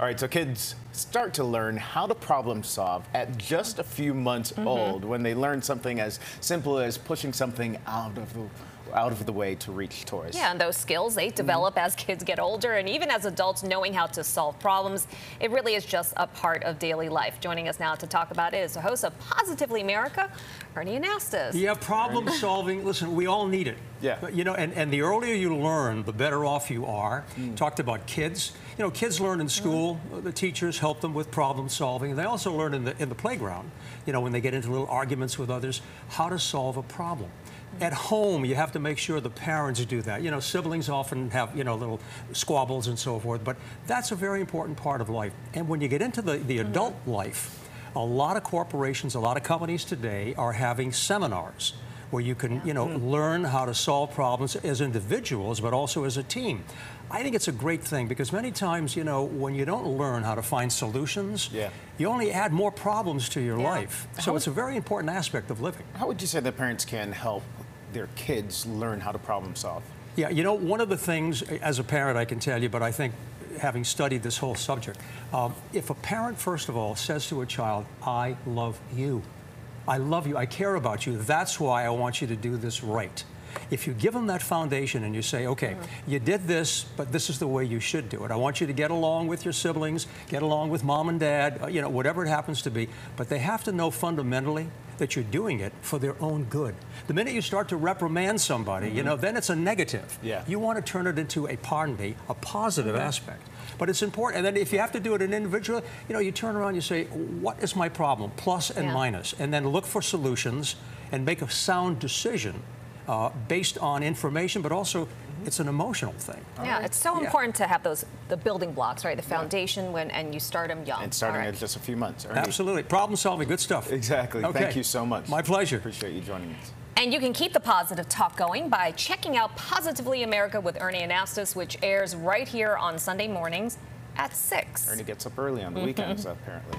All right, so kids start to learn how to problem solve at just a few months old when they learn something as simple as pushing something out of the way to reach toys. Yeah, and those skills, they develop as kids get older, and even as adults, knowing how to solve problems, it really is just a part of daily life. Joining us now to talk about it is the host of Positively America, Ernie Anastos. Yeah, problem solving, listen, we all need it. Yeah. But, you know, and the earlier you learn, the better off you are. Talked about kids. You know, kids learn in school. The teachers help them with problem solving. And they also learn in the playground, you know, when they get into little arguments with others, how to solve a problem. At home, you have to make sure the parents do that. You know, siblings often have, you know, little squabbles and so forth, but that's a very important part of life. And when you get into the adult life, a lot of corporations, a lot of companies today are having seminars where you can, you know, learn how to solve problems as individuals, but also as a team. I think it's a great thing because many times, you know, when you don't learn how to find solutions, you only add more problems to your life. So it's a very important aspect of living. How would you say that parents can help their kids learn how to problem solve? Yeah, you know, one of the things, as a parent, I can tell you, but I think having studied this whole subject, if a parent, first of all, says to a child, I love you, I love you, I care about you, that's why I want you to do this right. If you give them that foundation and you say, okay, you did this, but this is the way you should do it. I want you to get along with your siblings, get along with mom and dad, you know, whatever it happens to be. But they have to know fundamentally that you're doing it for their own good. The minute you start to reprimand somebody, you know, then it's a negative. You want to turn it into a positive aspect. But it's important. And then if you have to do it an individual, you know, you turn around and you say, what is my problem? Plus and minus. And then look for solutions and make a sound decision based on information, but also it's an emotional thing. Yeah, it's so important to have the building blocks, right? The foundation and you start them young. And starting at just a few months. Ernie. Absolutely. Problem solving, good stuff. Exactly. Okay. Thank you so much. My pleasure. Appreciate you joining us. And you can keep the positive talk going by checking out Positively America with Ernie Anastos, which airs right here on Sunday mornings at 6. Ernie gets up early on the weekends, apparently.